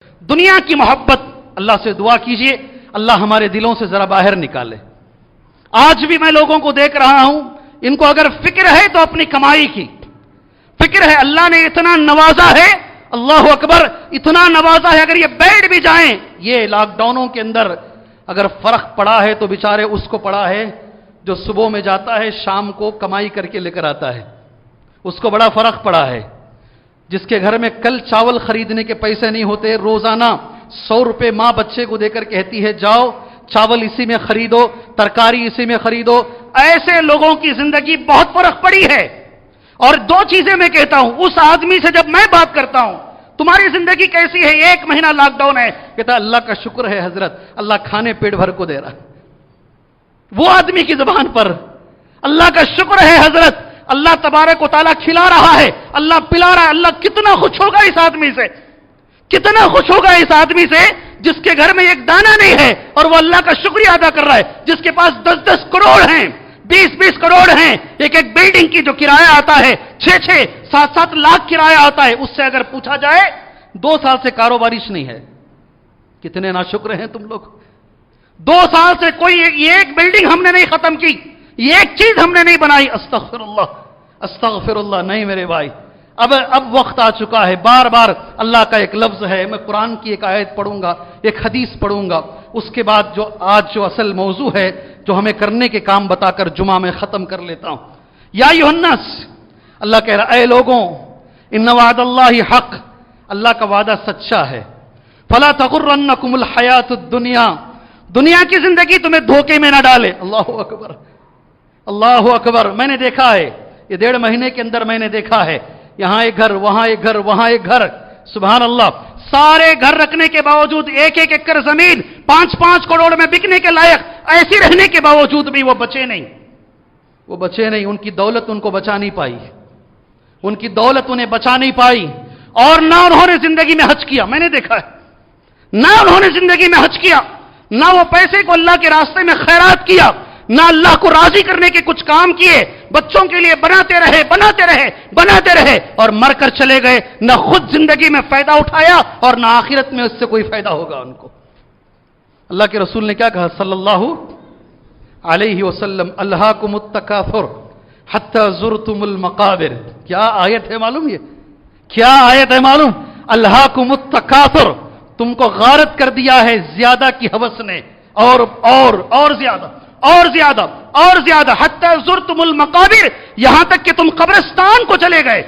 دنیا کی محبت اللہ سے دعا کیجئے اللہ ہمارے دلوں سے ذرا باہر نکالے. آج بھی میں لوگوں کو دیکھ رہا ہوں، ان کو اگر فکر ہے تو اپنی کمائی کی فکر ہے. اللہ نے اتنا نوازا ہے، اللہ اکبر، اتنا نوازا ہے، اگر یہ بیٹھ بھی جائیں. یہ لاک ڈاؤنوں کے اندر اگر فرق پڑا ہے تو بیچارے اس کو پڑا ہے جو صبح میں جاتا ہے شام کو کمائی کر کے لے کر آتا ہے. اس کو بڑا فرق پڑا ہے. جس کے گھر میں کل چاول خریدنے کے پیسے نہیں ہوتے، روزانہ 100 روپے ماں بچے کو دے کر کہتی ہے جاؤ چاول اسی میں خریدو، ترکاری اسی میں خریدو. ایسے لوگوں کی زندگی بہت فرق پڑی ہے. اور دو چیزیں میں کہتا ہوں اس آدمی سے جب میں بات کرتا ہوں تمہاری زندگی کیسی ہے، 1 مہینہ لاک ڈاؤن ہے، کہتا اللہ کا شکر ہے حضرت، اللہ کھانے پیٹ بھر کو دے رہا. وہ آدمی کی زبان پر اللہ کا شکر ہے حضرت، اللہ تبارک و تعالیٰ کھلا رہا ہے، اللہ پلا رہا ہے. اللہ کتنا خوش ہوگا اس آدمی سے، کتنا خوش ہوگا اس آدمی سے جس کے گھر میں ایک دانہ نہیں ہے اور وہ اللہ کا شکریہ ادا کر رہا ہے. جس کے پاس 10-10 کروڑ ہیں، 20-20 کروڑ ہیں، ایک بلڈنگ کی جو کرایہ آتا ہے 6-6 7-7 لاکھ کرایہ آتا ہے، اس سے اگر پوچھا جائے 2 سال سے کاروبارش نہیں ہے. کتنے ناشکر ہیں تم لوگ. 2 سال سے کوئی ایک بلڈنگ ہم نے نہیں ختم کی، ایک چیز ہم نے نہیں بنائی. استغفر اللہ نہیں میرے بھائی. اب وقت آ چکا ہے. بار بار اللہ کا ایک لفظ ہے، میں قرآن کی ایک آیت پڑھوں گا، ایک حدیث پڑھوں گا، اس کے بعد آج جو اصل موضوع ہے جو ہمیں کرنے کے کام بتا کر جمعہ میں ختم کر لیتا ہوں. یا ایھا الناس، اللہ کہہ رہا اے لوگوں، ان وعد اللہ حق، اللہ کا وعدہ سچا ہے. فلا تغرنکم الحیات الدنیا، دنیا کی زندگی تمہیں دھوکے میں نہ ڈالے. اللہ اکبر، اللہ اکبر. میں نے دیکھا ہے یہ 1.5 مہینے کے اندر میں نے دیکھا ہے یہاں ایک گھر، وہاں ایک گھر، وہاں ایک گھر. سبحان اللہ. سارے گھر رکھنے کے باوجود 1-1 ایکڑ زمین 5-5 کروڑ میں بکنے کے لائق، ایسی رہنے کے باوجود بھی وہ بچے نہیں. ان کی دولت ان کو بچا نہیں پائی، ان کی دولت انہیں بچا نہیں پائی. اور نہ انہوں نے زندگی میں حج کیا. میں نے دیکھا ہے نہ انہوں نے زندگی میں حج کیا، نہ وہ پیسے کو اللہ کے راستے میں خیرات کیا، نہ اللہ کو راضی کرنے کے کچھ کام کیے. بچوں کے لیے بناتے رہے اور مر کر چلے گئے. نہ خود زندگی میں فائدہ اٹھایا اور نہ آخرت میں اس سے کوئی فائدہ ہوگا ان کو. اللہ کے رسول نے کیا کہا صلی اللہ علیہ وسلم، الہاکم التکاثر حتی زرتم المقابر. کیا آیت ہے معلوم؟ یہ کیا آیت ہے معلوم؟ الہاکم التکاثر، تم کو غارت کر دیا ہے زیادہ کی ہوس نے، اور زیادہ حتی زرتم المقابر، یہاں تک کہ تم قبرستان کو چلے گئے.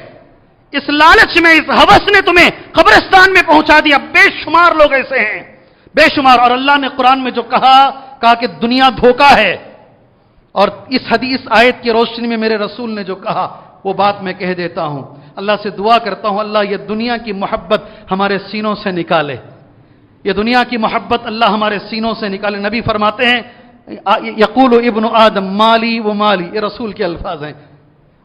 اس لالچ میں، اس ہوس نے تمہیں قبرستان میں پہنچا دیا. بے شمار لوگ ایسے ہیں، بے شمار. اور اللہ نے قرآن میں جو کہا کہ دنیا دھوکہ ہے، اور اس حدیث آیت کی روشنی میں میرے رسول نے جو کہا وہ بات میں کہہ دیتا ہوں. اللہ سے دعا کرتا ہوں اللہ یہ دنیا کی محبت ہمارے سینوں سے نکالے. یہ دنیا کی محبت اللہ ہمارے سینوں سے نکالے. نبی فرماتے ہیں یقول ابن آدم مالی و مالی، یہ رسول کے الفاظ ہیں.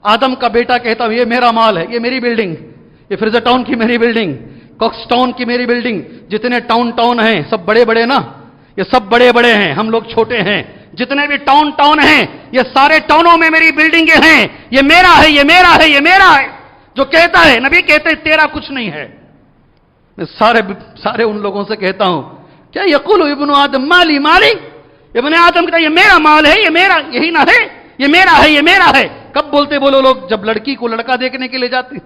آدم کا بیٹا کہتا ہوں یہ میرا مال ہے، یہ میری بلڈنگ، یہ فرزا ٹاؤن کی میری بلڈنگ، کوکس ٹاؤن کی میری بلڈنگ. جتنے ٹاؤن ہیں سب بڑے بڑے نا، یہ سب بڑے بڑے ہیں، ہم لوگ چھوٹے ہیں. جتنے بھی ٹاؤن ہیں یہ سارے ٹاؤنوں میں میری بلڈنگیں ہیں. یہ میرا ہے، یہ میرا ہے، یہ میرا ہے. جو کہتا ہے نبی کہتے ہیں تیرا کچھ نہیں ہے. میں سارے ان لوگوں سے کہتا ہوں کیا یقول ابن آدم مالی مالی، ابن آدم کہتا ہے یہ میرا مال ہے، یہ میرا، یہی نہ ہے، یہ میرا ہے، یہ میرا ہے. کب بولتے بولو لوگ؟ جب لڑکی کو لڑکا دیکھنے کے لیے جاتے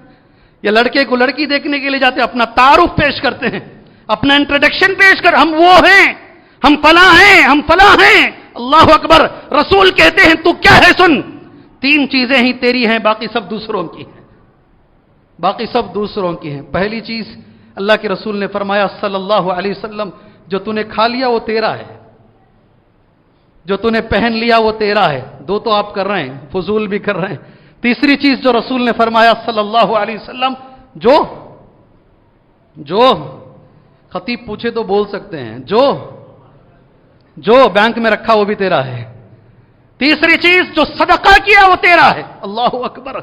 یا لڑکے کو لڑکی دیکھنے کے لیے جاتے، اپنا تعارف پیش کرتے ہیں، اپنا انٹروڈکشن پیش کر، ہم وہ ہیں، ہم فلاں ہیں، ہم فلاں ہیں. اللہ اکبر. رسول کہتے ہیں تو کیا ہے سن، 3 چیزیں ہی تیری ہیں، باقی سب دوسروں کی ہیں، باقی سب دوسروں کی ہیں. پہلی چیز اللہ کے رسول نے فرمایا صلی اللہ علیہ وسلم، جو تو نے کھا لیا وہ تیرا ہے، جو تو نے پہن لیا وہ تیرا ہے. 2 تو آپ کر رہے ہیں، فضول بھی کر رہے ہیں. تیسری چیز جو رسول نے فرمایا صلی اللہ علیہ وسلم، جو خطیب پوچھے تو بول سکتے ہیں، جو بینک میں رکھا وہ بھی تیرا ہے. تیسری چیز جو صدقہ کیا وہ تیرا ہے. اللہ اکبر.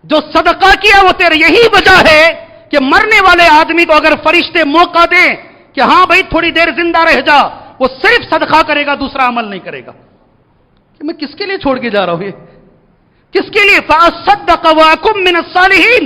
جو صدقہ کیا وہ تیرا. یہی وجہ ہے کہ مرنے والے آدمی کو اگر فرشتے موقع دیں کہ ہاں بھائی تھوڑی دیر زندہ رہ جا، وہ صرف صدقہ کرے گا، دوسرا عمل نہیں کرے گا. کہ میں کس کے لیے چھوڑ کے جا رہا ہوں؟ یہ کس کے لیے؟ فَأَصَّدَّقَ وَأَكُن مِّنَ الصَّالِحِينَ.